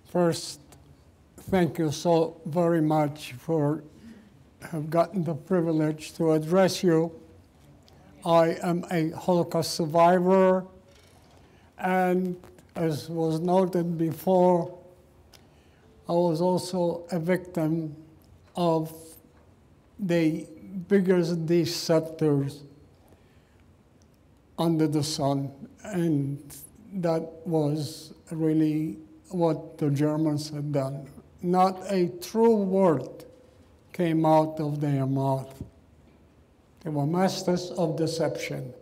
First, thank you so very much for have gotten the privilege to address you. I am a Holocaust survivor, and as was noted before, I was also a victim of the biggest deceptors under the sun, and that was really what the Germans had done. Not a true word came out of their mouth. They were masters of deception.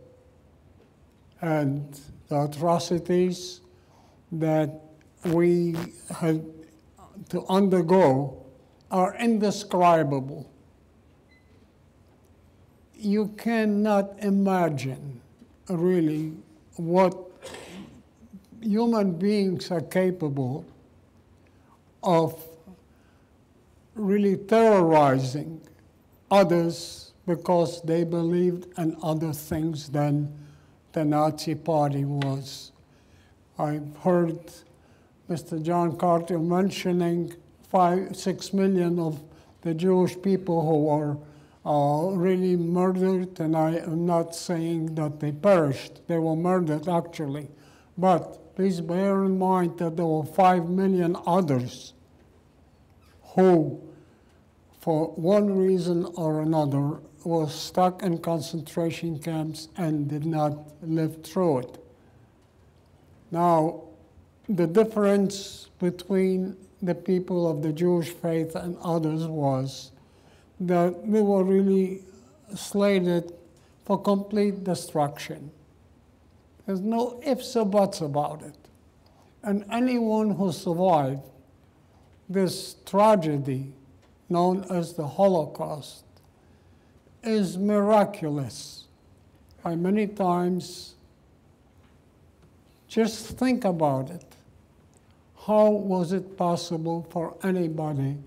And the atrocities that we had to undergo are indescribable. You cannot imagine really what human beings are capable of really terrorizing others because they believed in other things than the Nazi Party was. I've heard Mr. John Carter mentioning 6 million of the Jewish people who were really murdered, and I am not saying that they perished. They were murdered, actually. But please bear in mind that there were 5 million others who, for one reason or another, were stuck in concentration camps and did not live through it. Now, the difference between the people of the Jewish faith and others was that they were really slated for complete destruction. There's no ifs or buts about it. And anyone who survived this tragedy known as the Holocaust is miraculous. I many times just think about it. How was it possible for anybody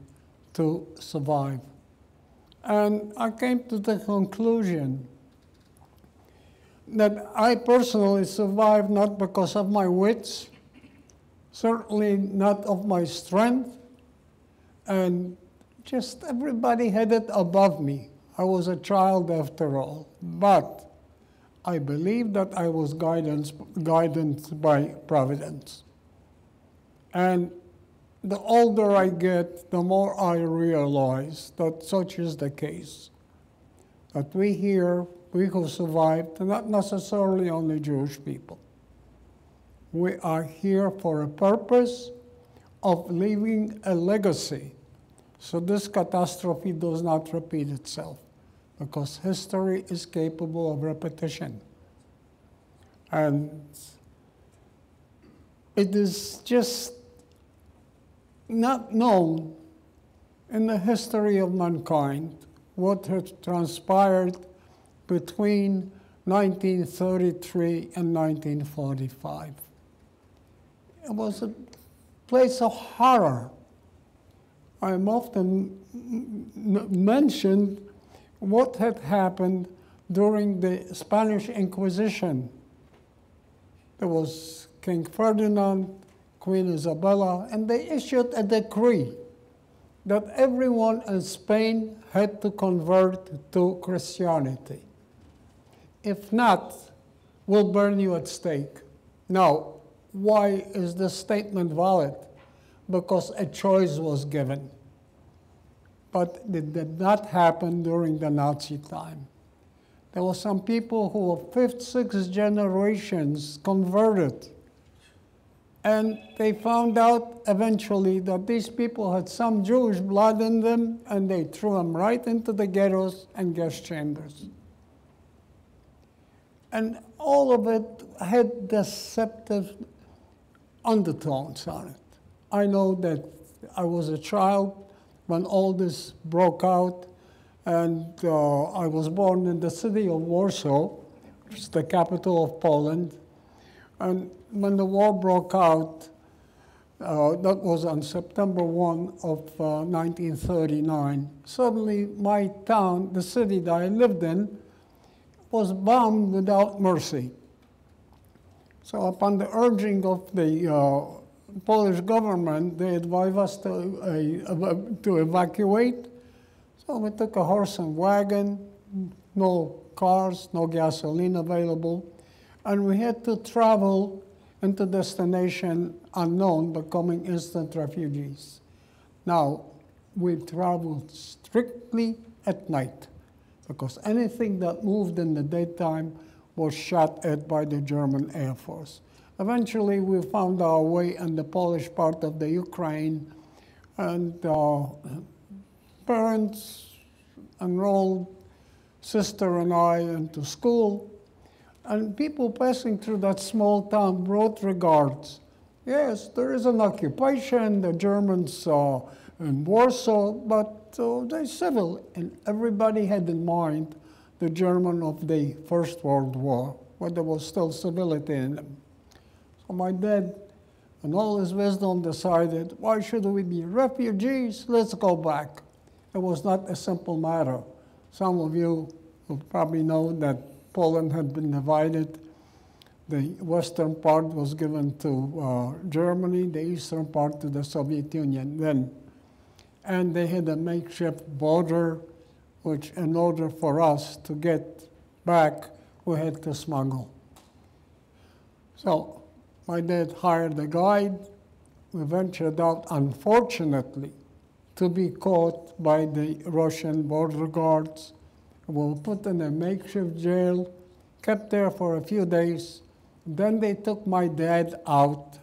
to survive? And I came to the conclusion that I personally survived not because of my wits, certainly not of my strength, and just everybody had it above me. I was a child after all, but I believe that I was guided by Providence. And the older I get, the more I realize that such is the case. That we here, we who survived, are not necessarily only Jewish people. We are here for a purpose of leaving a legacy so this catastrophe does not repeat itself, because history is capable of repetition. And it is just not known in the history of mankind what had transpired between 1933 and 1945. It was a place of horror. I am often mentioned what had happened during the Spanish Inquisition. There was King Ferdinand, Queen Isabella, and they issued a decree that everyone in Spain had to convert to Christianity. If not, we'll burn you at stake. Now, why is this statement valid? Because a choice was given. But it did not happen during the Nazi time. There were some people who were fifth, sixth generations converted. And they found out eventually that these people had some Jewish blood in them, and they threw them right into the ghettos and gas chambers. And all of it had deceptive undertones on it. I know that I was a child when all this broke out, and I was born in the city of Warsaw, which is the capital of Poland. And when the war broke out, that was on September 1 of 1939, suddenly my town, the city that I lived in, was bombed without mercy. So upon the urging of the Polish government, they advised us to evacuate. So we took a horse and wagon, no cars, no gasoline available, and we had to travel into destination unknown, becoming instant refugees. Now, we traveled strictly at night, because anything that moved in the daytime was shot at by the German Air Force. Eventually, we found our way in the Polish part of the Ukraine, and parents enrolled sister and I into school, and people passing through that small town wrote regards. Yes, there is an occupation, the Germans in Warsaw, but they're civil, and everybody had in mind the German of the First World War, where there was still civility in them. So my dad, in all his wisdom, decided, why should we be refugees? Let's go back. It was not a simple matter. Some of you will probably know that Poland had been divided. The western part was given to Germany, the eastern part to the Soviet Union then. And they had a makeshift border, which in order for us to get back, we had to smuggle. So my dad hired a guide. We ventured out, unfortunately, to be caught by the Russian border guards. We were put in a makeshift jail, kept there for a few days. Then they took my dad out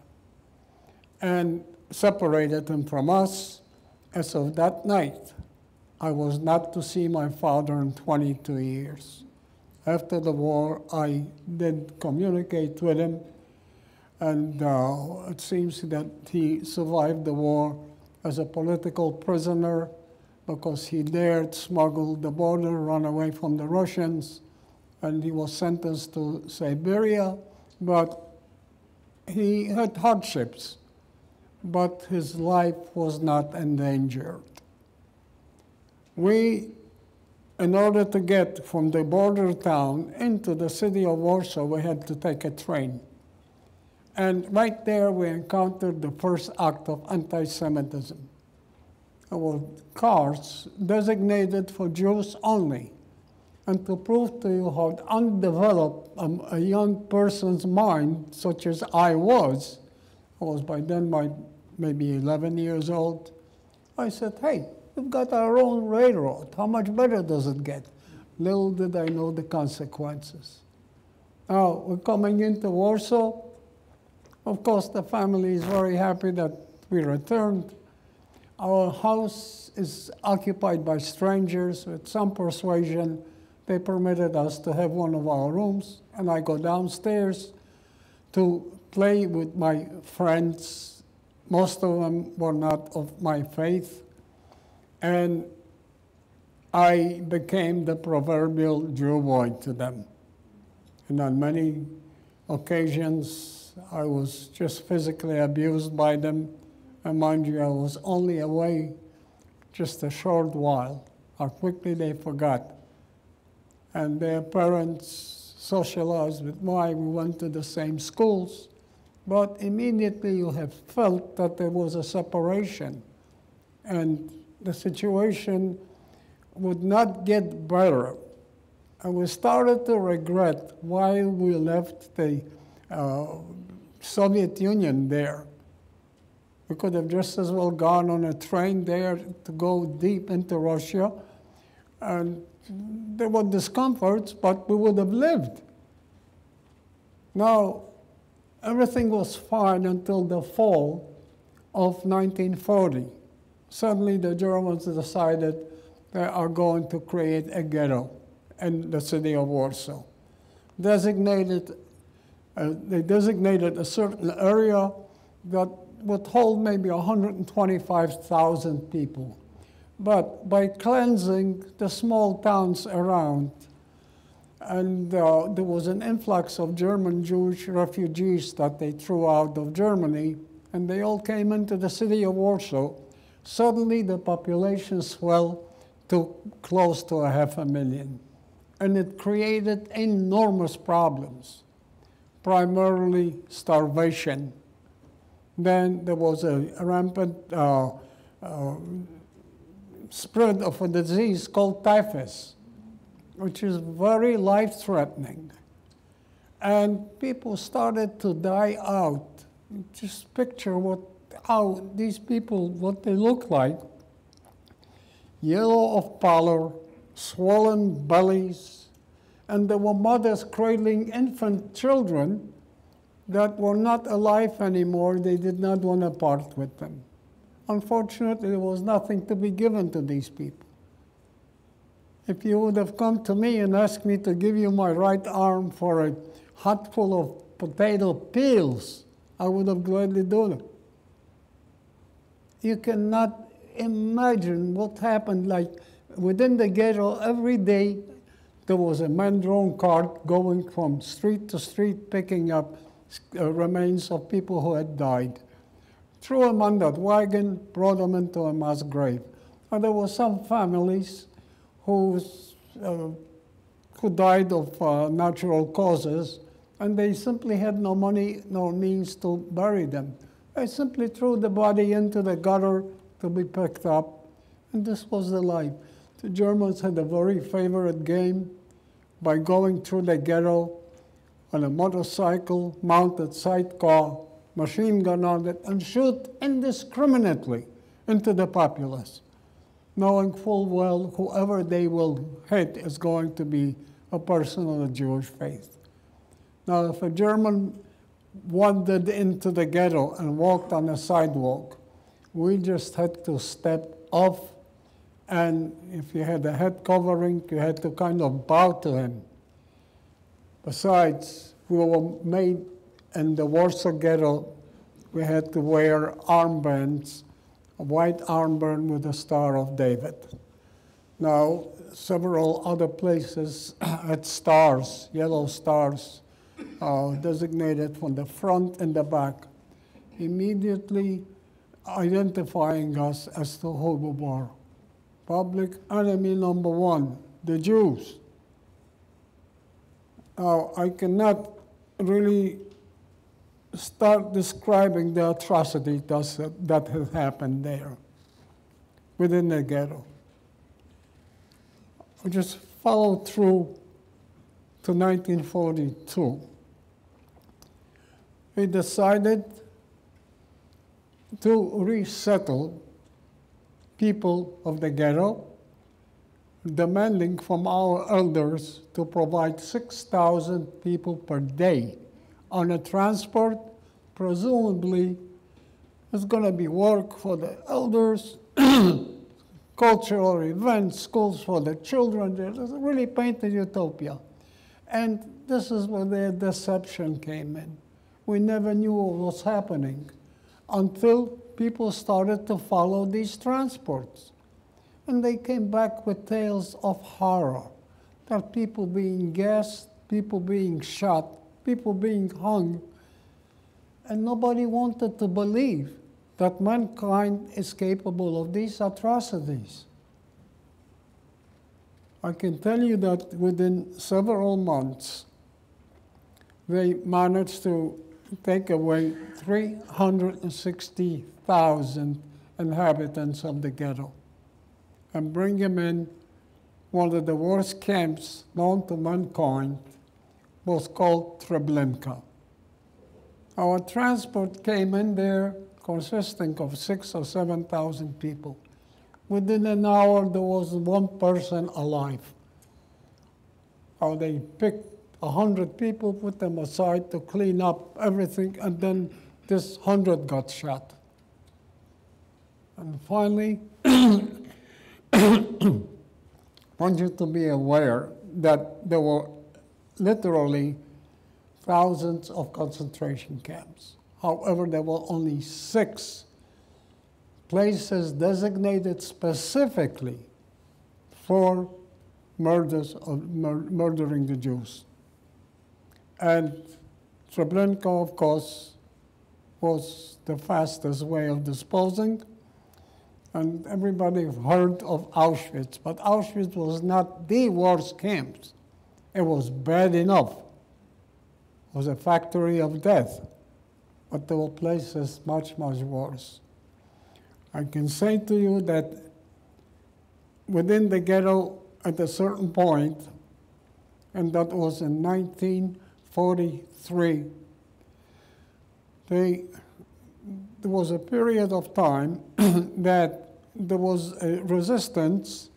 and separated him from us. As of that night, I was not to see my father in 22 years. After the war, I did communicate with him, and it seems that he survived the war as a political prisoner because he dared smuggle the border, run away from the Russians, and he was sentenced to Siberia, but he had hardships, but his life was not endangered. We, in order to get from the border town into the city of Warsaw, we had to take a train. And right there, we encountered the first act of anti-Semitism. There were cars designated for Jews only. And to prove to you how undeveloped a young person's mind, such as I was by then maybe 11 years old, I said, hey, we've got our own railroad. How much better does it get? Little did I know the consequences. Now, we're coming into Warsaw. Of course, the family is very happy that we returned. Our house is occupied by strangers. With some persuasion, they permitted us to have one of our rooms, and I go downstairs to play with my friends. Most of them were not of my faith, and I became the proverbial Jew boy to them. And on many occasions, I was just physically abused by them. And mind you, I was only away just a short while. How quickly they forgot. And their parents socialized with mine. We went to the same schools. But immediately you have felt that there was a separation. And the situation would not get better. And we started to regret why we left the Soviet Union there. We could have just as well gone on a train there to go deep into Russia. And there were discomforts, but we would have lived. Now, everything was fine until the fall of 1940. Suddenly, the Germans decided they are going to create a ghetto in the city of Warsaw. They designated a certain area that would hold maybe 125,000 people. But by cleansing the small towns around, and there was an influx of German Jewish refugees that they threw out of Germany, and they all came into the city of Warsaw, suddenly the population swelled to close to 500,000. And it created enormous problems, primarily starvation. Then there was a rampant spread of a disease called typhus, which is very life-threatening. And people started to die out. Just picture how these people, what they look like. Yellow of pallor, swollen bellies, and there were mothers cradling infant children that were not alive anymore. They did not want to part with them. Unfortunately, there was nothing to be given to these people. If you would have come to me and asked me to give you my right arm for a hatful of potato peels, I would have gladly done it. You cannot imagine what happened. Like within the ghetto, every day there was a man-drawn cart going from street to street picking up remains of people who had died. Threw them on that wagon, brought them into a mass grave. And there were some families who died of natural causes, and they simply had no money, no means to bury them. They simply threw the body into the gutter to be picked up, and this was the life. The Germans had a very favorite game by going through the ghetto on a motorcycle, mounted sidecar, machine gun on it, and shoot indiscriminately into the populace, knowing full well whoever they will hit is going to be a person of the Jewish faith. Now, if a German wandered into the ghetto and walked on a sidewalk, we just had to step off, and if you had a head covering, you had to kind of bow to him. Besides, we were made in the Warsaw ghetto, we had to wear armbands, a white armband with the Star of David. Now, several other places had stars, yellow stars, designated from the front and the back, immediately identifying us as the who we were. Public enemy number one, the Jews. Now, I cannot really start describing the atrocity that has happened there within the ghetto. I just followed through to 1942. We decided to resettle people of the ghetto, demanding from our elders to provide 6,000 people per day on a transport. Presumably, it's going to be work for the elders, cultural events, schools for the children. It's a really painted utopia. And this is where the deception came in. We never knew what was happening until people started to follow these transports. And they came back with tales of horror, that people being gassed, people being shot, people being hung. And nobody wanted to believe that mankind is capable of these atrocities. I can tell you that within several months, they managed to take away 360,000 inhabitants of the ghetto and bring them in one of the worst camps known to mankind, was called Treblinka. Our transport came in there consisting of 6,000 or 7,000 people. Within an hour, there was one person alive. They picked 100 people, put them aside to clean up everything, and then this 100 got shot. And finally, I want you to be aware that there were literally thousands of concentration camps. However, there were only 6 places designated specifically for murdering the Jews. And Treblinka, of course, was the fastest way of disposing. And everybody heard of Auschwitz, but Auschwitz was not the worst camp. It was bad enough. It was a factory of death. but there were places much, much worse. I can say to you that within the ghetto at a certain point, and that was in 1943, there was a period of time that there was a resistance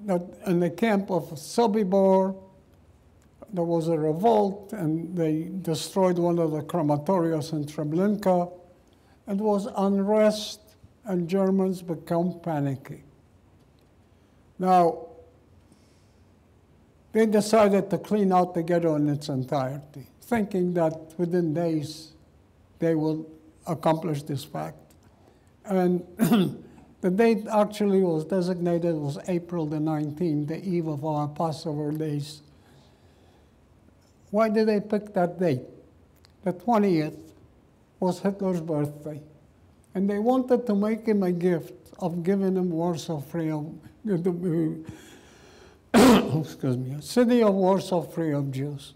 that in the camp of Sobibor. There was a revolt, and they destroyed one of the crematoriums in Treblinka. It was unrest, and Germans become panicky. Now, they decided to clean out the ghetto in its entirety, thinking that within days they will accomplish this fact. And the date actually was designated was April the 19th, the eve of our Passover days. Why did they pick that date? The 20th was Hitler's birthday. And they wanted to make him a gift of giving him Warsaw free of, excuse me, a city of Warsaw free of Jews,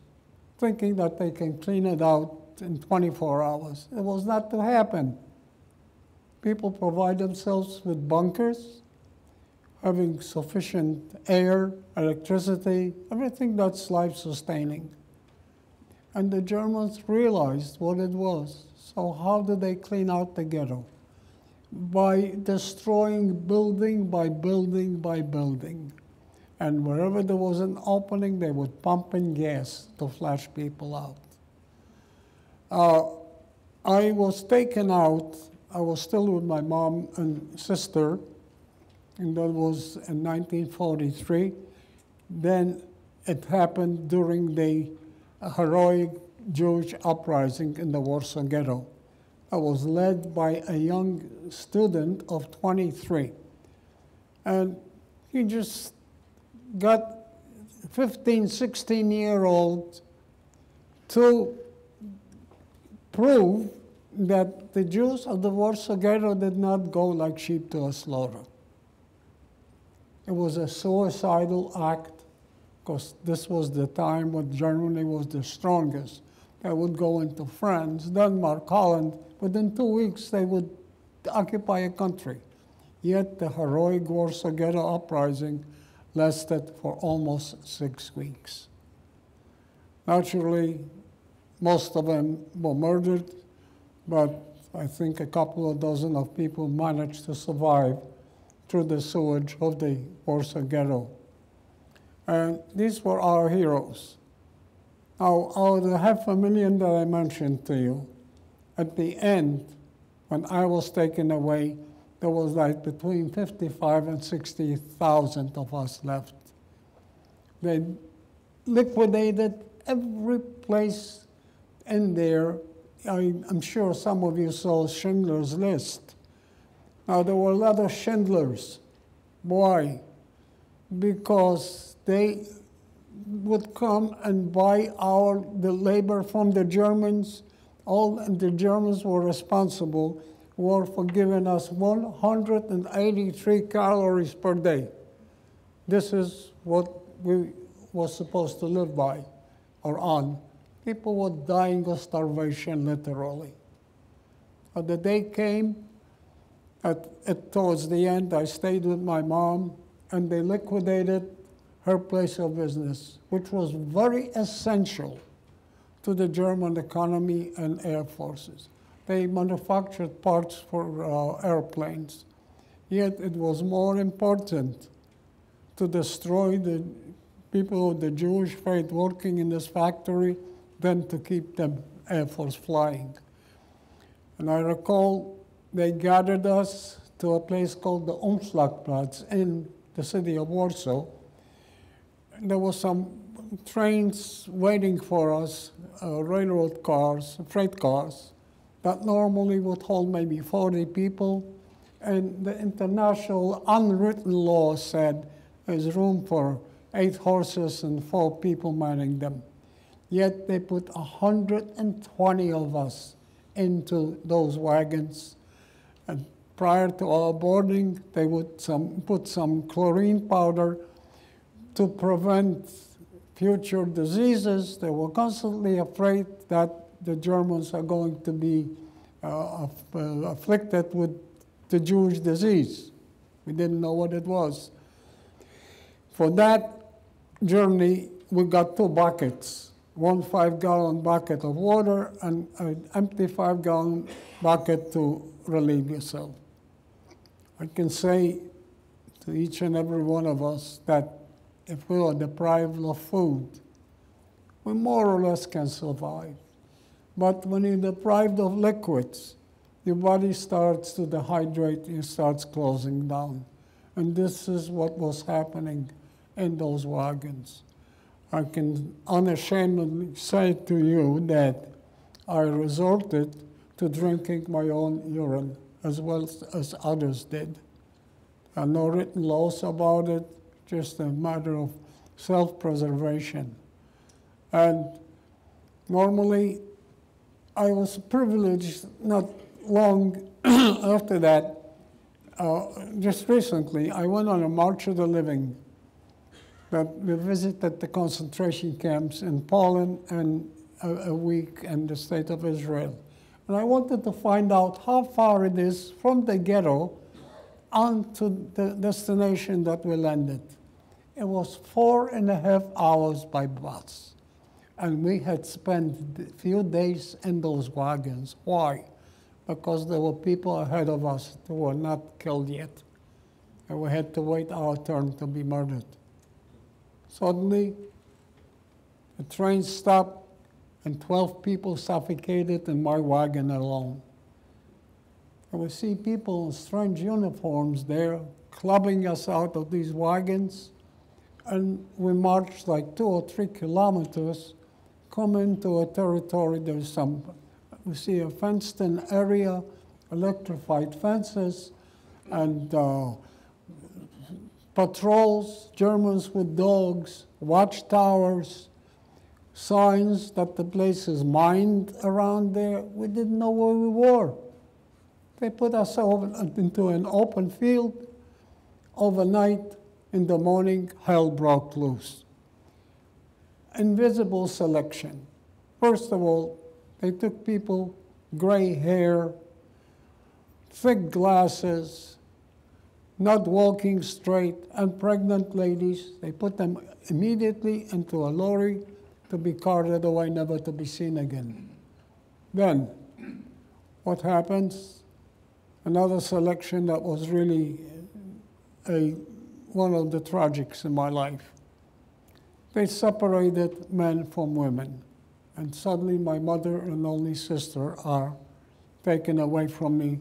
thinking that they can clean it out in 24 hours. It was not to happen. People provide themselves with bunkers, having sufficient air, electricity, everything that's life-sustaining. And the Germans realized what it was. So how did they clean out the ghetto? By destroying building by building by building. And wherever there was an opening, they would pump in gas to flush people out. I was taken out. I was still with my mom and sister, and that was in 1943. Then it happened during the heroic Jewish uprising in the Warsaw Ghetto. I was led by a young student of 23. And he just got 15, 16-year-old to prove that the Jews of the Warsaw Ghetto did not go like sheep to a slaughter. It was a suicidal act, because this was the time when Germany was the strongest. They would go into France, Denmark, Holland. Within 2 weeks, they would occupy a country. Yet the heroic Warsaw Ghetto uprising lasted for almost 6 weeks. Naturally, most of them were murdered, but I think a couple of dozen of people managed to survive through the sewage of the Warsaw Ghetto. And these were our heroes. Now, out of the 500,000 that I mentioned to you, at the end, when I was taken away, there was like between 55 and 60,000 of us left. They liquidated every place in there. I'm sure some of you saw Schindler's List. Now, there were a lot of Schindlers. Why? Because they would come and buy the labor from the Germans. And the Germans were responsible for giving us 183 calories per day. This is what we were supposed to live by or on. People were dying of starvation, literally. But the day came, towards the end, I stayed with my mom, and they liquidated her place of business, which was very essential to the German economy and air forces. They manufactured parts for airplanes. Yet it was more important to destroy the people of the Jewish faith working in this factory than to keep the Air Force flying. And I recall they gathered us to a place called the Umschlagplatz in the city of Warsaw. And there were some trains waiting for us, railroad cars, freight cars, that normally would hold maybe 40 people. And the international unwritten law said there's room for 8 horses and 4 people manning them. Yet they put 120 of us into those wagons. And prior to our boarding, they would put some chlorine powder to prevent future diseases. They were constantly afraid that the Germans are going to be afflicted with the Jewish disease. We didn't know what it was. For that journey, we got 2 buckets, one 5-gallon bucket of water and an empty 5-gallon bucket to relieve yourself. I can say to each and every one of us that if we are deprived of food, we more or less can survive. But when you're deprived of liquids, your body starts to dehydrate, it starts closing down. And this is what was happening in those wagons. I can unashamedly say to you that I resorted to drinking my own urine as well as others did. There are no written laws about it, just a matter of self-preservation. And normally, I was privileged not long after that. Just recently, I went on a March of the Living that we visited the concentration camps in Poland and a week in the state of Israel. And I wanted to find out how far it is from the ghetto on to the destination that we landed. It was 4.5 hours by bus. And we had spent a few days in those wagons. Why? Because there were people ahead of us who were not killed yet. And we had to wait our turn to be murdered. Suddenly, the train stopped and 12 people suffocated in my wagon alone. And we see people in strange uniforms there clubbing us out of these wagons. And we marched like 2 or 3 kilometers, come into a territory, we see a fenced-in area, electrified fences, and patrols, Germans with dogs, watchtowers, signs that the place is mined around there. We didn't know where we were. They put us into an open field. Overnight, in the morning, hell broke loose. Invisible selection. First of all, they took people, gray hair, thick glasses, not walking straight, and pregnant ladies. They put them immediately into a lorry to be carted away, never to be seen again. Then, what happens? Another selection that was really one of the tragics in my life. They separated men from women. And suddenly my mother and only sister are taken away from me.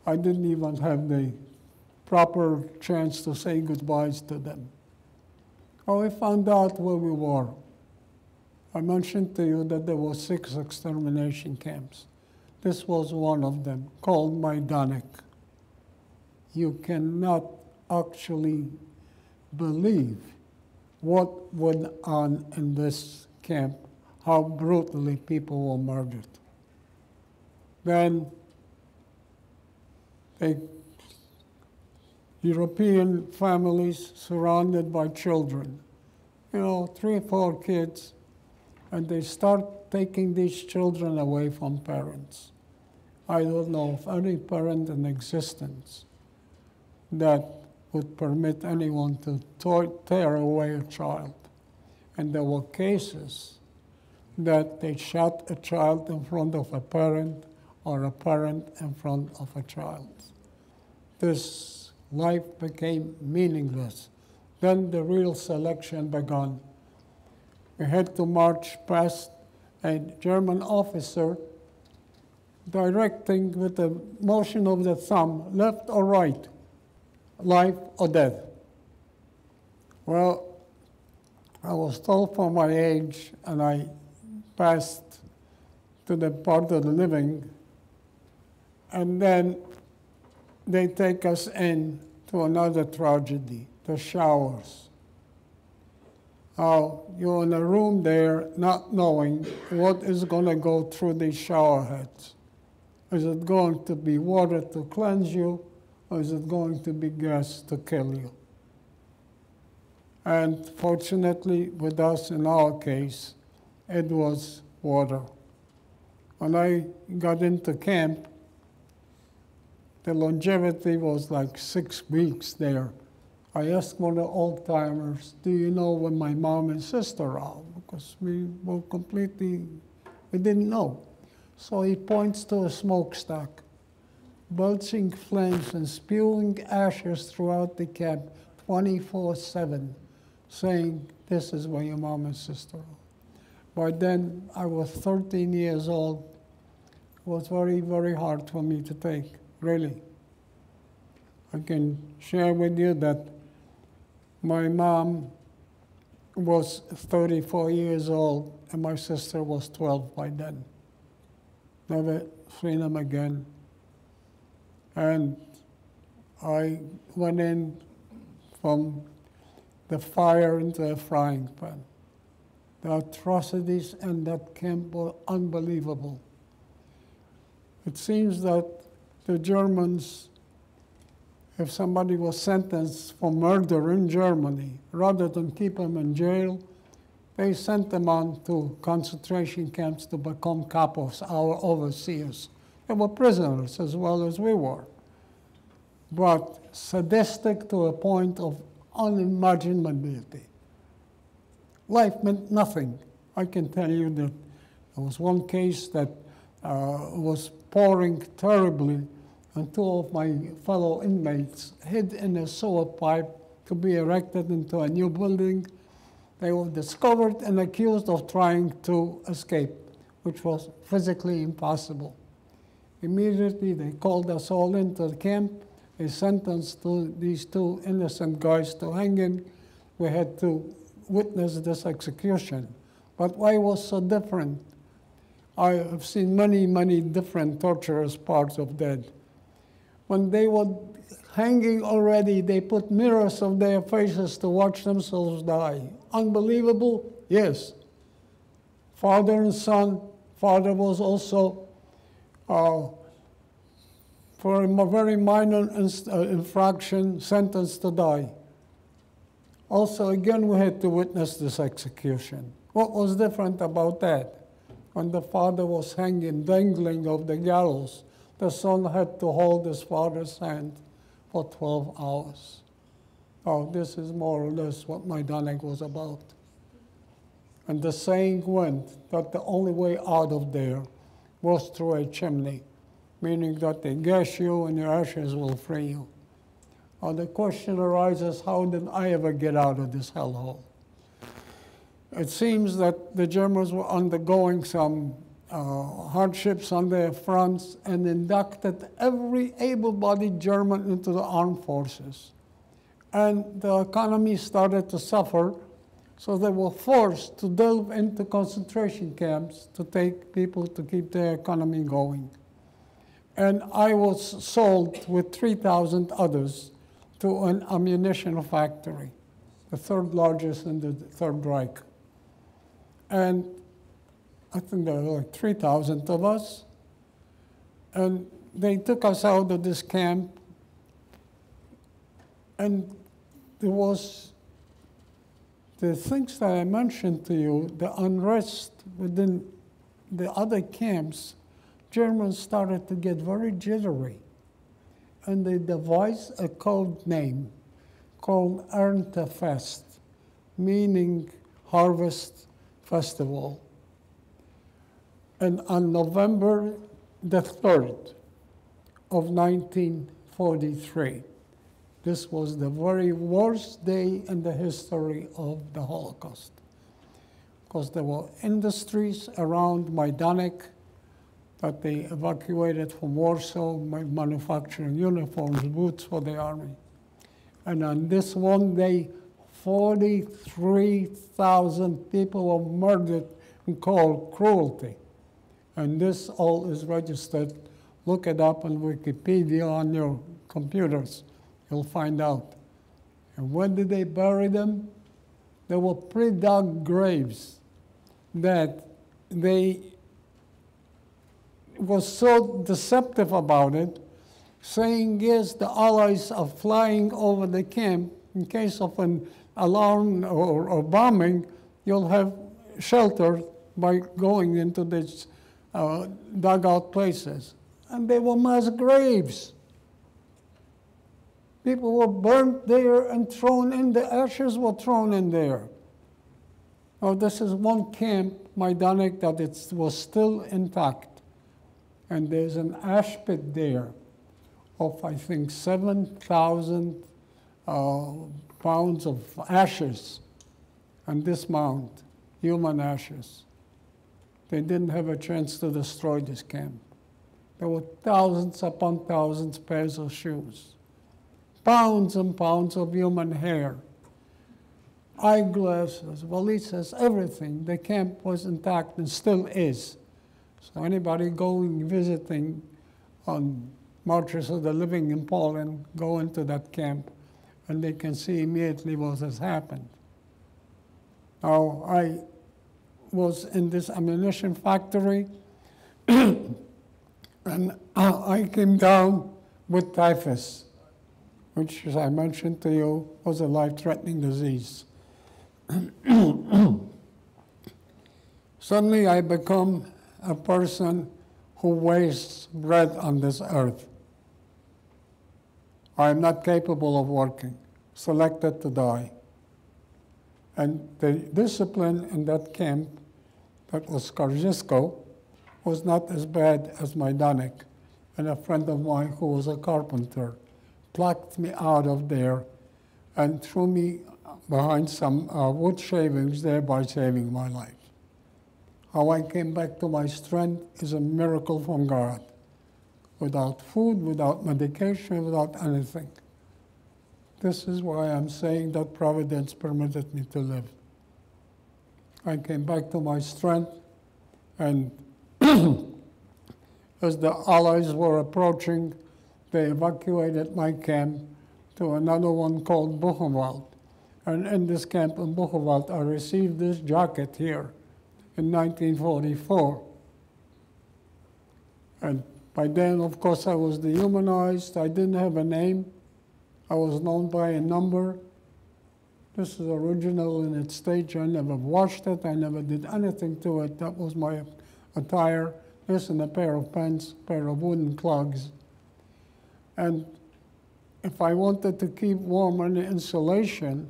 I didn't even have the proper chance to say goodbyes to them. Oh, we found out where we were. I mentioned to you that there were 6 extermination camps. This was one of them, called Majdanek. You cannot actually believe what went on in this camp, how brutally people were murdered. Then European families surrounded by children, 3 or 4 kids, and they start taking these children away from parents. I don't know of any parent in existence that would permit anyone to tear away a child. And there were cases that they shot a child in front of a parent or a parent in front of a child. This life became meaningless. Then the real selection began. We had to march past a German officer directing with a motion of the thumb, left or right, life or death. Well, I was told for my age, and I passed to the part of the living, and then they take us in to another tragedy, the showers. You're in a room there not knowing what is going to go through these shower heads. Is it going to be water to cleanse you, or is it going to be gas to kill you? And fortunately, with us, in our case, it was water. when I got into camp, the longevity was like 6 weeks there. I asked one of the old-timers, do you know when my mom and sister are? Because we didn't know. So he points to a smokestack, belching flames and spewing ashes throughout the camp 24/7, saying, this is where your mom and sister are. By then, I was 13 years old. It was very, very hard for me to take, really. I can share with you that my mom was 34 years old, and my sister was 12 by then. Never seen them again. And I went in from the fire into a frying pan. The atrocities in that camp were unbelievable. It seems that the Germans, if somebody was sentenced for murder in Germany, rather than keep him in jail, they sent them on to concentration camps to become capos, our overseers. They were prisoners as well as we were, but sadistic to a point of unimaginability. Life meant nothing. I can tell you that there was one case that was pouring terribly, and 2 of my fellow inmates hid in a sewer pipe to be erected into a new building. They were discovered and accused of trying to escape, which was physically impossible. Immediately, they called us all into the camp. They sentenced these 2 innocent guys to hanging. We had to witness this execution. But why was so different? I have seen many, many different torturous parts of death. When they were hanging already, they put mirrors of their faces to watch themselves die. Unbelievable? Yes. Father and son. Father was also, for a very minor infraction, sentenced to die. Also, again, we had to witness this execution. What was different about that? When the father was hanging, dangling off the gallows, the son had to hold his father's hand for 12 hours. Oh, this is more or less what Majdanek was about. And the saying went that the only way out of there was through a chimney, meaning that they gas you and your ashes will free you. Now the question arises, how did I ever get out of this hellhole? It seems that the Germans were undergoing some hardships on their fronts and inducted every able-bodied German into the armed forces. And the economy started to suffer, so they were forced to delve into concentration camps to take people to keep their economy going. And I was sold with 3,000 others to an ammunition factory, the 3rd largest in the Third Reich. And I think there were like 3,000 of us. And they took us out of this camp. And there was the things that I mentioned to you, the unrest within the other camps. Germans started to get very jittery. And they devised a code name called Erntefest, meaning harvest festival. And on November the 3rd of 1943, this was the very worst day in the history of the Holocaust, because there were industries around Majdanek that they evacuated from Warsaw, manufacturing uniforms, boots for the army. And on this one day, 43,000 people were murdered in cold cruelty. And this all is registered. Look it up on Wikipedia on your computers. You'll find out. And when did they bury them? There were pre-dug graves that they was so deceptive about it, saying, yes, the Allies are flying over the camp. In case of an alarm or bombing, you'll have shelter by going into this dugout places, and they were mass graves. People were burnt there and thrown in, the ashes were thrown in there. Now this is one camp, Majdanek, that it was still intact. And there's an ash pit there of, I think, 7,000 pounds of ashes on this mound, human ashes. They didn't have a chance to destroy this camp. There were thousands upon thousands pairs of shoes, pounds and pounds of human hair, eyeglasses, valises, everything. The camp was intact and still is. So anybody going visiting on Marches of the Living in Poland, go into that camp and they can see immediately what has happened. Now, I was in this ammunition factory and I came down with typhus, which, as I mentioned to you, was a life-threatening disease. Suddenly I become a person who wastes bread on this earth. I am not capable of working, selected to die. And the discipline in that camp, that was Skarżysko, was not as bad as Majdanek. And a friend of mine who was a carpenter plucked me out of there and threw me behind some wood shavings, thereby saving my life. How I came back to my strength is a miracle from God. Without food, without medication, without anything. This is why I'm saying that Providence permitted me to live. I came back to my strength, and as the Allies were approaching, they evacuated my camp to another one called Buchenwald. And in this camp in Buchenwald, I received this jacket here in 1944. And by then, of course, I was dehumanized. I didn't have a name. I was known by a number. This is original in its stage. I never washed it. I never did anything to it. That was my attire. This and a pair of pants, a pair of wooden clogs. And if I wanted to keep warm and insulation,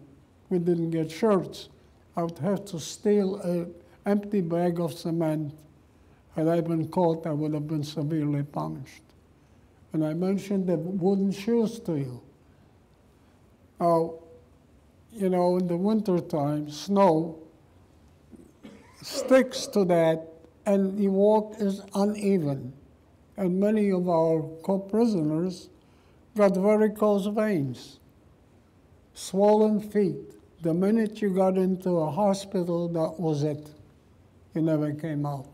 we didn't get shirts. I would have to steal an empty bag of cement. Had I been caught, I would have been severely punished. And I mentioned the wooden shoes to you. Now, you know, in the wintertime, snow sticks to that, and the walk is uneven. And many of our co-prisoners got varicose veins, swollen feet. The minute you got into a hospital, that was it. You never came out.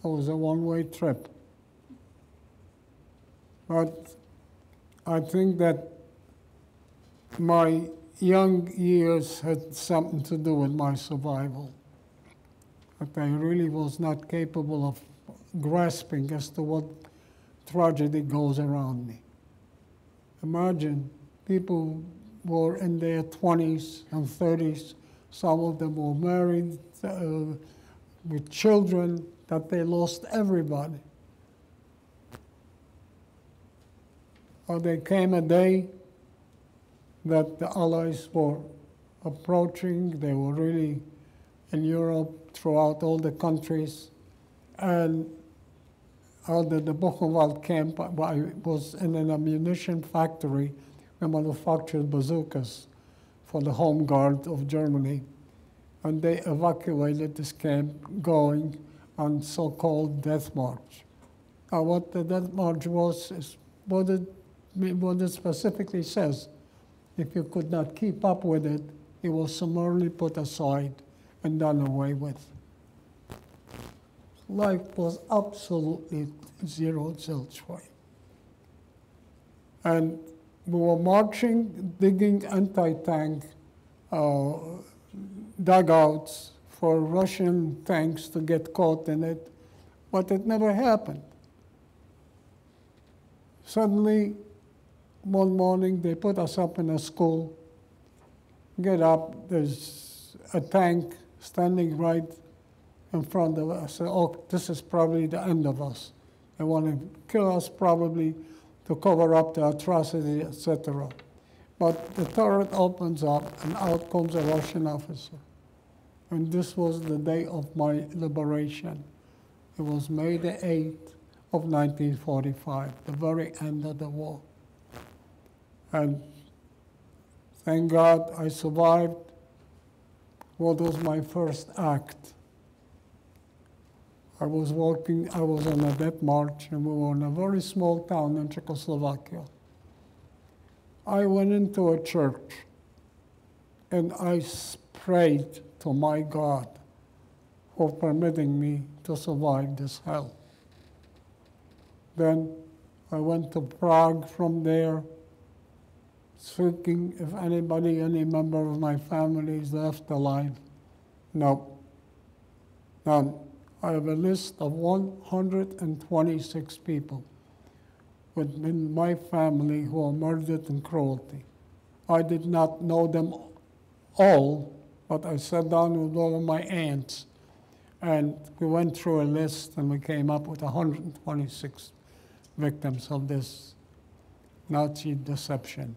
It was a one-way trip. But I think that my young years had something to do with my survival. That I really was not capable of grasping as to what tragedy goes around me. Imagine people were in their 20s and 30s. Some of them were married with children, that they lost everybody. Or there came a day that the Allies were approaching. They were really in Europe, throughout all the countries. And out of the Buchenwald camp, I was in an ammunition factory. We manufactured bazookas for the home guard of Germany. And they evacuated this camp going on so-called death march. Now, what the death march was is what it specifically says. If you could not keep up with it, it was summarily put aside and done away with. Life was absolutely zero zilch for you. And we were marching, digging anti-tank dugouts for Russian tanks to get caught in it, but it never happened. Suddenly, one morning, they put us up in a school. Get up, there's a tank standing right in front of us. I said, oh, this is probably the end of us. They want to kill us probably to cover up the atrocity, etc. But the turret opens up, and out comes a Russian officer. And this was the day of my liberation. It was May the 8th of 1945, the very end of the war. And thank God I survived. What was my first act? I was on a death march, and we were in a very small town in Czechoslovakia. I went into a church, and I prayed to my God for permitting me to survive this hell. Then I went to Prague from there, seeking if any member of my family is left alive. No, none. I have a list of 126 people within my family who were murdered in cruelty. I did not know them all, but I sat down with all of my aunts, and we went through a list, and we came up with 126 victims of this Nazi deception.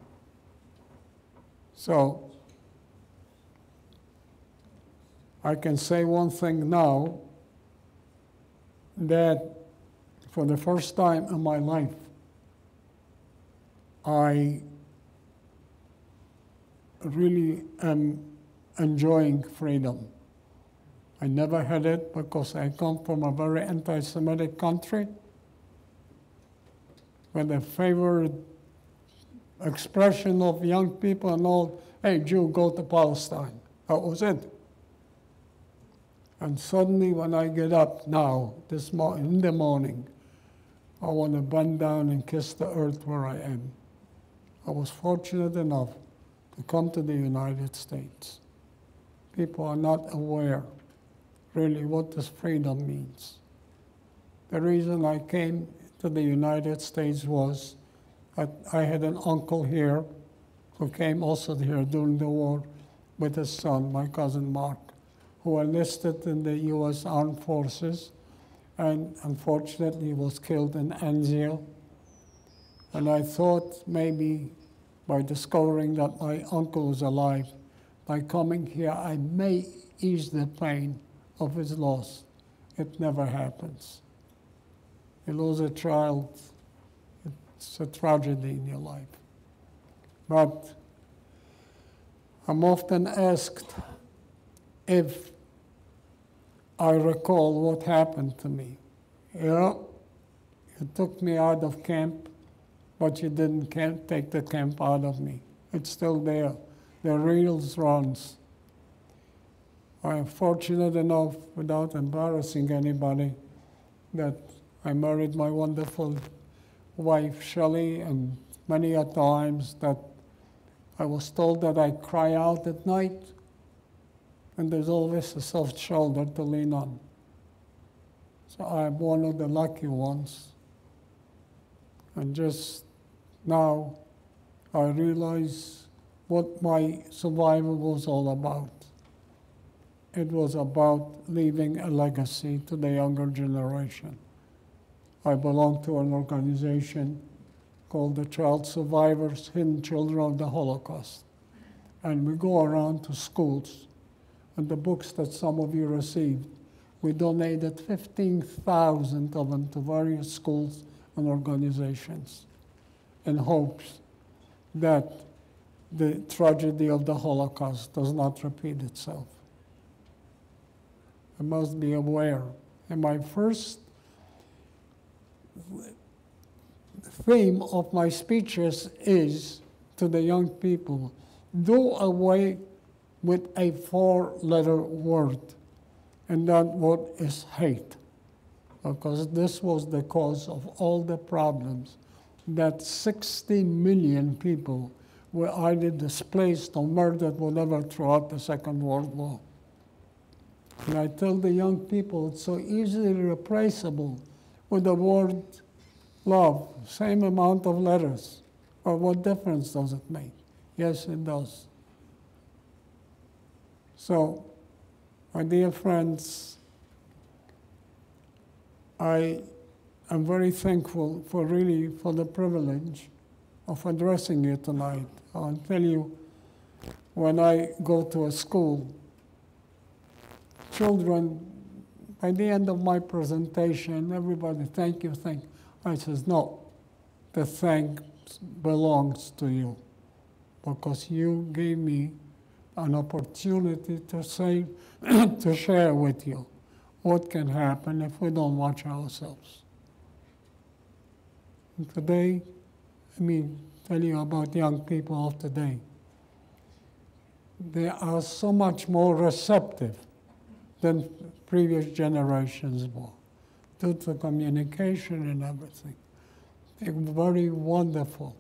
So I can say one thing now, that for the first time in my life, I really am enjoying freedom. I never had it because I come from a very anti-Semitic country, where the favorite expression of young people and all, hey, Jew, go to Palestine. That was it. And suddenly when I get up now, in the morning, I want to bend down and kiss the earth where I am. I was fortunate enough to come to the United States. People are not aware really what this freedom means. The reason I came to the United States was that I had an uncle here who came also here during the war with his son, my cousin Mark, who enlisted in the U.S. Armed Forces, and unfortunately was killed in Anzio. And I thought maybe by discovering that my uncle was alive, by coming here, I may ease the pain of his loss. It never happens. You lose a child, it's a tragedy in your life. But I'm often asked if I recall what happened to me. Yeah, you took me out of camp, but you didn't take the camp out of me. It's still there. The reels runs. I am fortunate enough, without embarrassing anybody, that I married my wonderful wife, Shelley, and many a times that I was told that I cry out at night, and there's always a soft shoulder to lean on. So I'm one of the lucky ones. And just now, I realize what my survival was all about. It was about leaving a legacy to the younger generation. I belong to an organization called the Child Survivors, Hidden Children of the Holocaust. And we go around to schools. And the books that some of you received, we donated 15,000 of them to various schools and organizations in hopes that the tragedy of the Holocaust does not repeat itself. I must be aware. And my first theme of my speeches is to the young people, do away with a four-letter word, and that word is hate, because this was the cause of all the problems, that 60 million people were either displaced or murdered, whatever, throughout the Second World War. And I tell the young people, it's so easily replaceable with the word love, same amount of letters. Or what difference does it make? Yes, it does. So, my dear friends, I am very thankful for the privilege of addressing you tonight. I'll tell you, when I go to a school, children, by the end of my presentation, everybody, thank you, thank you. I says, no, the thanks belongs to you, because you gave me an opportunity to say, to share with you what can happen if we don't watch ourselves. And today, let me tell you about young people of today. They are so much more receptive than previous generations were, due to communication and everything. They're very wonderful.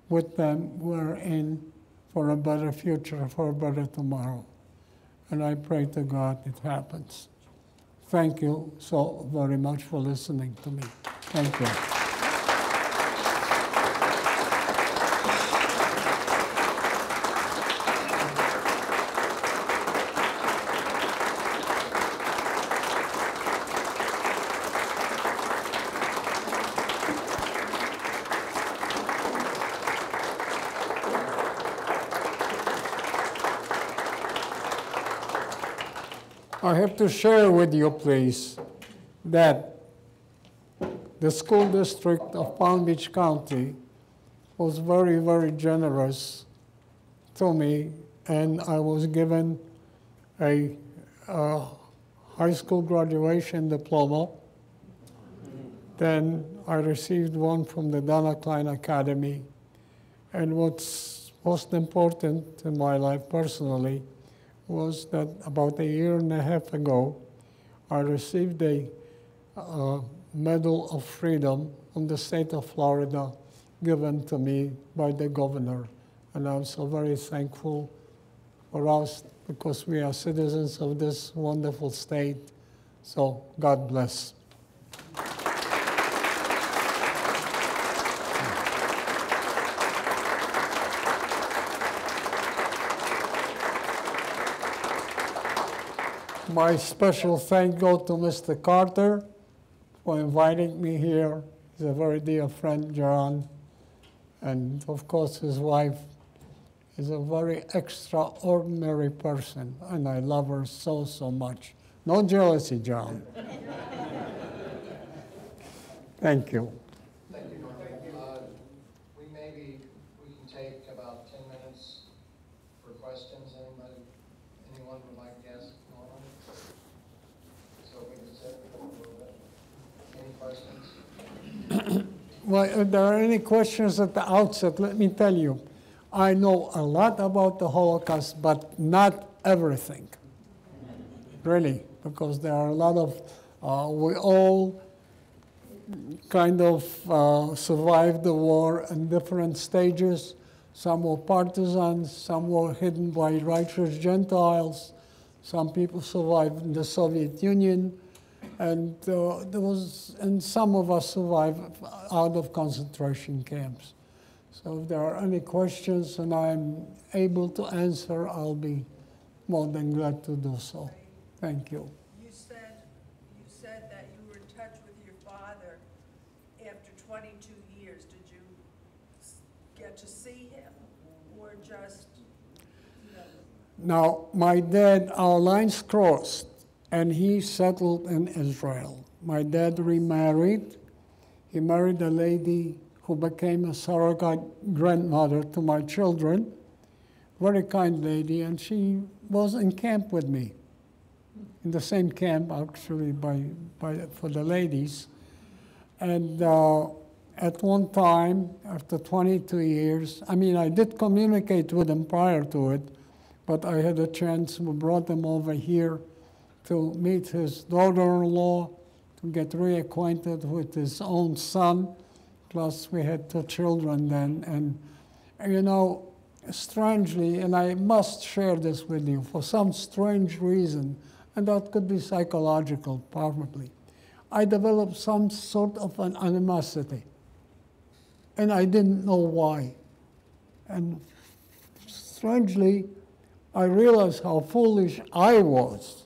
With them, we're in for a better future, for a better tomorrow. And I pray to God it happens. Thank you so very much for listening to me. Thank you. I have to share with you, please, that the school district of Palm Beach County was very, very generous to me, and I was given a high school graduation diploma. Then I received one from the Donna Klein Academy. And what's most important in my life personally was that about a year and a half ago, I received a Medal of Freedom from the state of Florida given to me by the governor. And I'm so very thankful for us because we are citizens of this wonderful state. So God bless. My special thanks go to Mr. Carter for inviting me here. He's a very dear friend, John. And of course, his wife is a very extraordinary person, and I love her so, so much. No jealousy, John. Thank you. Thank you, Norman. We can take about 10 minutes for questions. Anyone would like to ask Norman? So we can sit a little bit. Any questions? Well, if there are any questions at the outset, let me tell you, I know a lot about the Holocaust, but not everything, really, because there are a lot of, we all kind of survived the war in different stages. Some were partisans, some were hidden by righteous Gentiles, some people survived in the Soviet Union, and and some of us survived out of concentration camps. So if there are any questions and I'm able to answer, I'll be more than glad to do so. Thank you. You said that you were in touch with your father after 22 years. Did you get to see him, or just, you know? Now, my dad, our lines crossed, and he settled in Israel. My dad remarried. He married a lady who became a surrogate grandmother to my children. Very kind lady, and she was in camp with me, in the same camp, actually, for the ladies. And at one time, after 22 years, I mean, I did communicate with him prior to it, but I had a chance, we brought him over here to meet his daughter-in-law, to get reacquainted with his own son. Plus, we had 2 children then. And, you know, strangely, and I must share this with you, for some strange reason, and that could be psychological, probably, I developed some sort of an animosity. And I didn't know why. And strangely, I realized how foolish I was,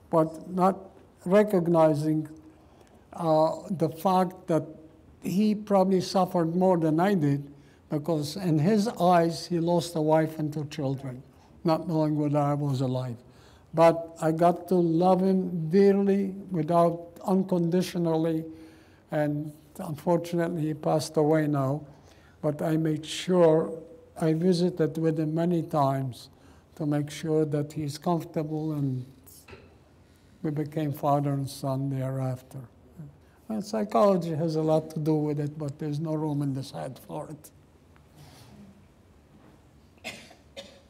but not recognizing the fact that he probably suffered more than I did, because in his eyes, he lost a wife and 2 children, not knowing whether I was alive. But I got to love him dearly, without unconditionally, and unfortunately, he passed away now. But I made sure, I visited with him many times to make sure that he's comfortable, and we became father and son thereafter. And psychology has a lot to do with it, but there's no room in this head for it.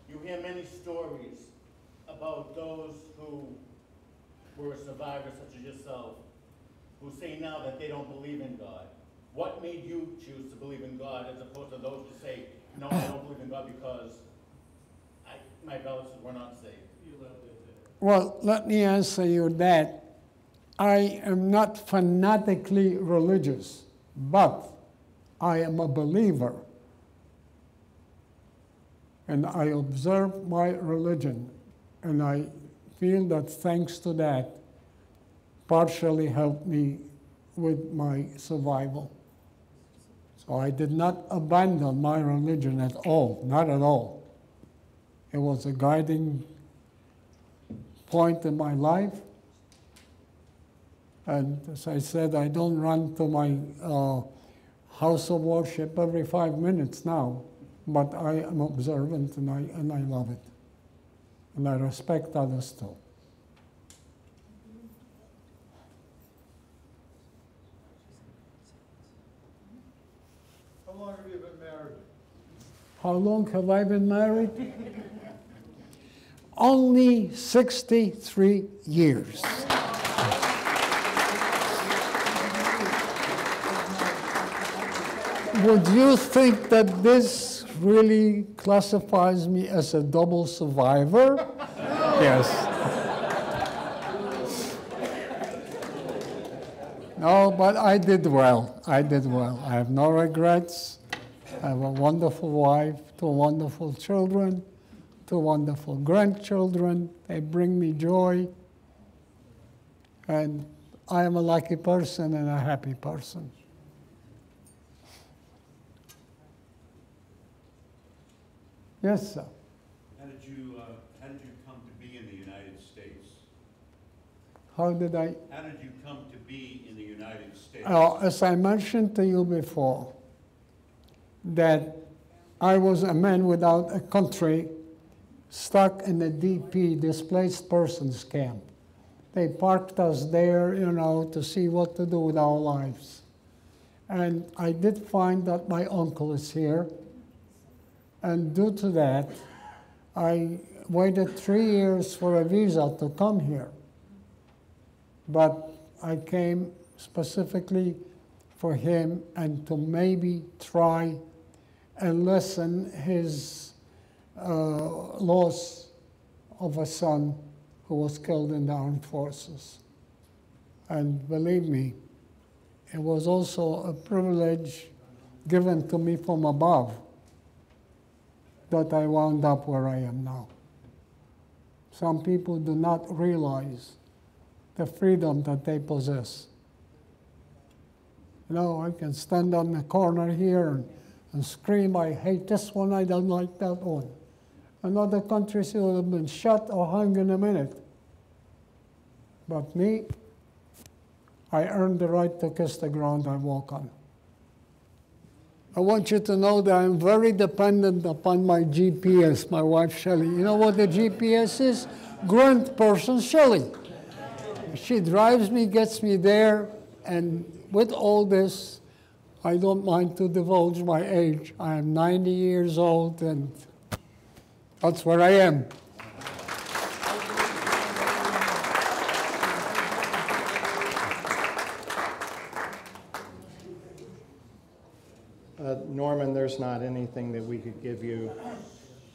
You hear many stories about those who were survivors, such as yourself, who say now that they don't believe in God. What made you choose to believe in God as opposed to those who say, no, I don't believe in God because my relatives were not saved? Well, let me answer you that. I am not fanatically religious, but I am a believer. And I observe my religion, and I feel that thanks to that, partially helped me with my survival. So I did not abandon my religion at all, not at all. It was a guiding point in my life. And as I said, I don't run to my house of worship every 5 minutes now, but I am observant, and I love it. And I respect others too. How long have you been married? How long have I been married? Only 63 years. Would you think that this really classifies me as a double survivor? Yes. No, but I did well. I did well. I have no regrets. I have a wonderful wife, 2 wonderful children, 2 wonderful grandchildren. They bring me joy. And I am a lucky person and a happy person. Yes, sir. How did you come to be in the United States? How did I? How did you come to be in the United States? As I mentioned to you before, that I was a man without a country, stuck in a DP, displaced persons camp. They parked us there, to see what to do with our lives. And I did find that my uncle is here. And due to that, I waited 3 years for a visa to come here. But I came specifically for him and to maybe try and lessen his loss of a son who was killed in the armed forces. And believe me, it was also a privilege given to me from above that I wound up where I am now. Some people do not realize the freedom that they possess. I can stand on the corner here and scream, I hate this one, I don't like that one. In other countries, he would have been shot or hung in a minute. But me, I earned the right to kiss the ground I walk on. I want you to know that I'm very dependent upon my GPS, my wife, Shelley. You know what the GPS is? Grunt person, Shelley. She drives me, gets me there, and with all this, I don't mind to divulge my age. I am 90 years old, and that's where I am. Norman, there's not anything that we could give you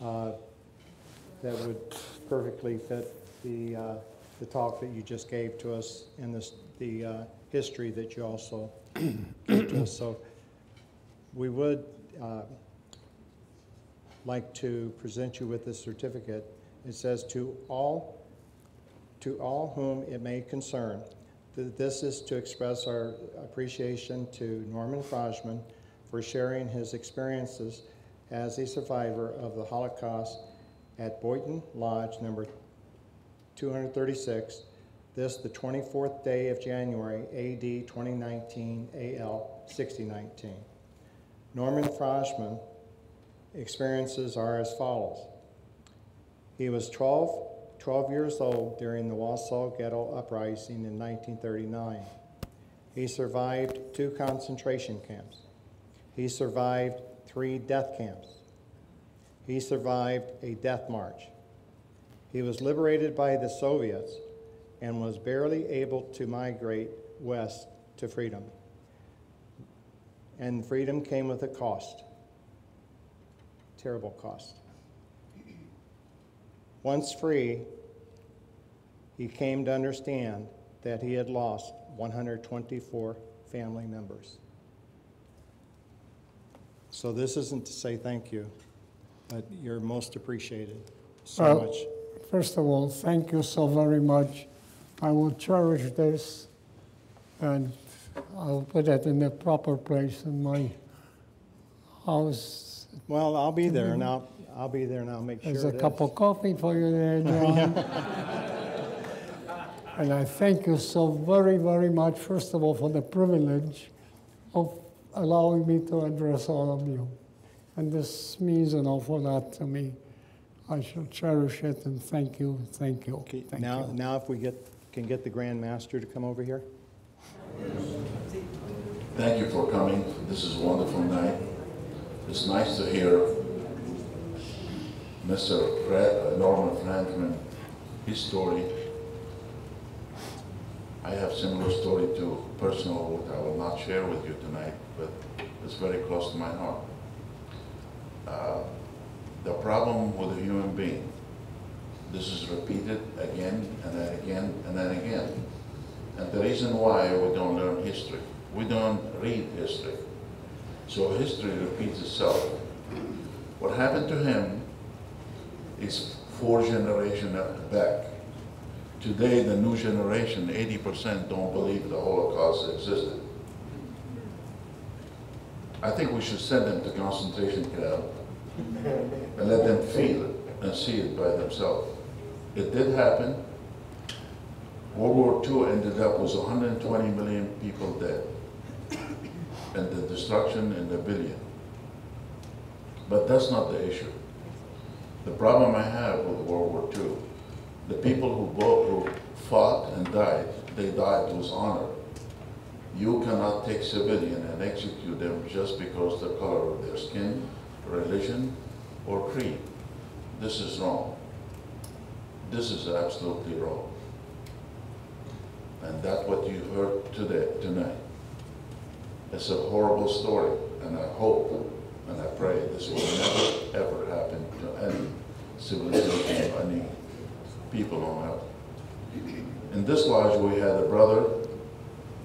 that would perfectly fit the talk that you just gave to us and the history that you also gave to us. So we would like to present you with this certificate. It says, to all To all whom it may concern, this is to express our appreciation to Norman Frajman for sharing his experiences as a survivor of the Holocaust at Boynton Lodge number 236, this the 24th day of January, AD 2019, AL 6019. Norman Frajman experiences are as follows. He was 12 years old during the Warsaw Ghetto Uprising in 1939. He survived 2 concentration camps. He survived 3 death camps. He survived a death march. He was liberated by the Soviets and was barely able to migrate west to freedom. And freedom came with a cost, terrible cost. Once free, he came to understand that he had lost 124 family members. So this isn't to say thank you, but you're most appreciated so much. First of all, thank you so very much. I will cherish this, and I'll put it in the proper place in my house. Well, I'll be there, and I'll be there, and I'll make sure There's a cup of coffee for you there, John. And I thank you so very, very much, first of all, for the privilege of allowing me to address all of you. And this means an awful lot to me. I shall cherish it, and thank you, thank you. Okay, thank now, you. now if we can get the Grand Master to come over here. Thank you for coming. This is a wonderful night. It's nice to hear Mr. Norman Frajman, his story. I have similar story to personal, what I will not share with you tonight, but it's very close to my heart. The problem with a human being, this is repeated again and then again and then again. And the reason why we don't learn history, we don't read history. So history repeats itself. What happened to him is 4 generations back. Today, the new generation, 80% don't believe the Holocaust existed. I think we should send them to concentration camp and let them feel it and see it by themselves. It did happen. World War II ended up with 120 million people dead and the destruction in the billion. But that's not the issue. The problem I have with World War II, the people who fought and died, they died with honor. You cannot take civilian and execute them just because the color of their skin, religion, or creed. This is wrong. This is absolutely wrong. And that's what you heard tonight. It's a horrible story, and I hope and I pray this will never, ever happen to any civilization or any people on earth. In this lodge, we had a brother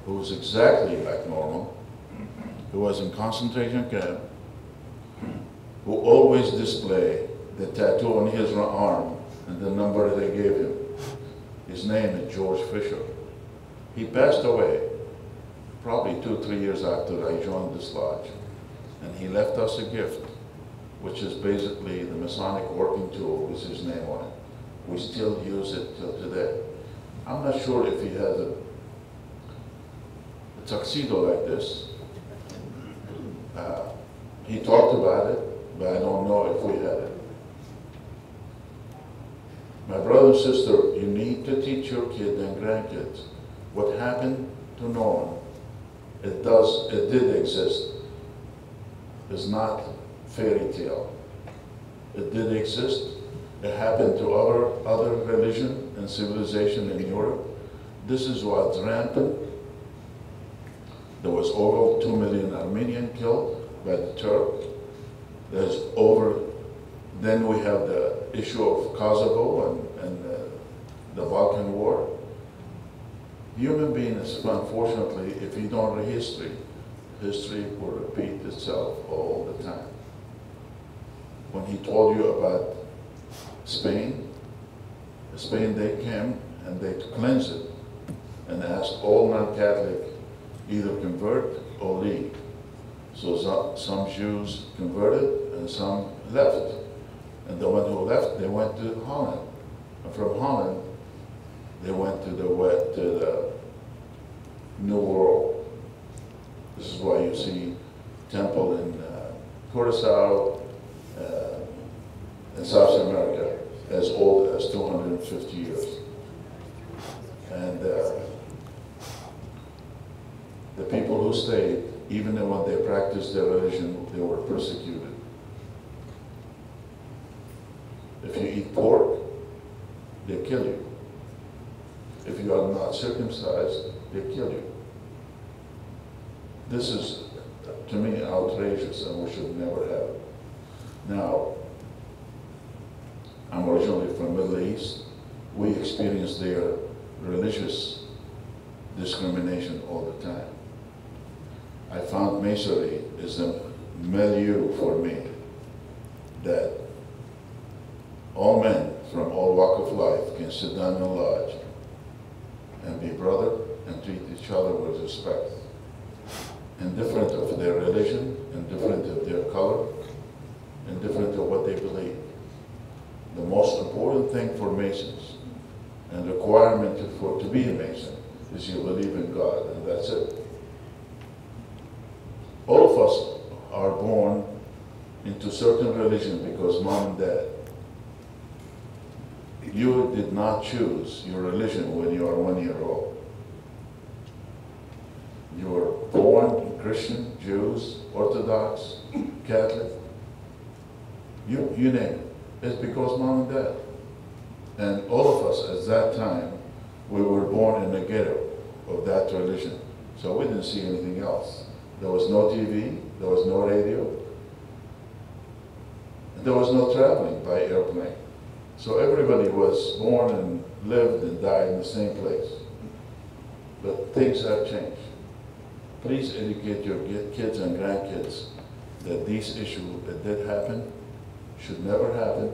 who was exactly like Norman, who was in concentration camp, who always displayed the tattoo on his arm and the number they gave him. His name is George Fisher. He passed away probably 2 or 3 years after I joined this lodge. And he left us a gift, which is basically the Masonic working tool with his name on it. We still use it till today. I'm not sure if he has a tuxedo like this. He talked about it, but I don't know if we had it. My brother and sister, you need to teach your kids and grandkids what happened to Norman. It did exist. It's not fairy tale. It did exist. It happened to other religion and civilization in Europe. This is what's rampant. There was over 2 million Armenians killed by the Turk. There's then we have the issue of Kosovo and the Balkan War. Human beings, unfortunately, if you don't read history, history will repeat itself all the time. When he told you about Spain, they came and they cleanse it and ask all non-Catholic either convert or leave. So some Jews converted and some left. And the one who left, they went to Holland. And from Holland, they went to the New World. This is why you see temple in Curacao, in South America, as old as 250 years. And the people who stayed, even when they practiced their religion, they were persecuted. If you eat pork, they kill you. If you are not circumcised, they kill you. This is, to me, outrageous, and we should never have it. Now, I'm originally from the Middle East. We experience their religious discrimination all the time. I found Masonry is a milieu for me that all men from all walk of life can sit down in a lodge and be brother and treat each other with respect, indifferent of their religion, indifferent of their color, indifferent of what they believe. The most important thing for Masons and requirement to be a Mason is you believe in God, and that's it. All of us are born into certain religion because mom and dad. You did not choose your religion when you are 1 year old. You were born Christian, Jews, Orthodox, Catholic. You name it. It's because mom and dad. And all of us at that time, we were born in the ghetto of that religion. So we didn't see anything else. There was no TV, there was no radio, and there was no traveling by airplane. So everybody was born and lived and died in the same place. But things have changed. Please educate your kids and grandkids that these issues that did happen should never happen.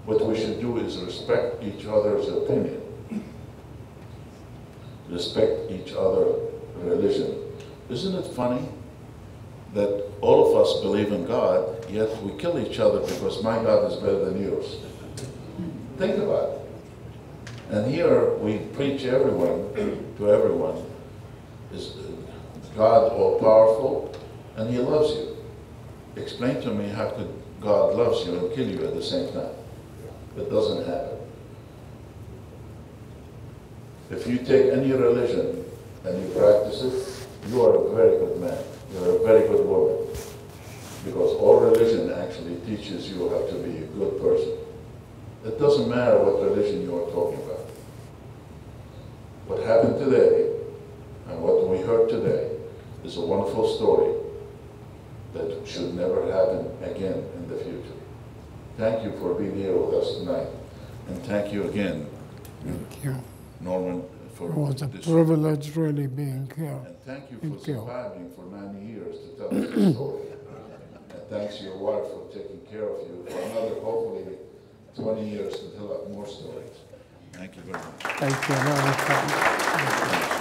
What we should do is respect each other's opinion. Respect each other's religion. Isn't it funny that all of us believe in God, yet we kill each other because my God is better than yours? Think about it. And here we preach to everyone, is God all-powerful, and he loves you. Explain to me how could God loves you and kill you at the same time? It doesn't happen. If you take any religion and you practice it, you are a very good man. You're a very good woman. Because all religion actually teaches you how to be a good person. It doesn't matter what religion you are talking about. What happened today and what we heard today is a wonderful story that should never happen again in the future. Thank you for being here with us tonight. And thank you again, Thank you. Norman, for It was a this. privilege really being here. And thank you for Thank you. surviving for 90 years to tell us the story. And thanks to your wife for taking care of you for another, hopefully, 20 years to tell us more stories. Thank you very much. Thank you very much.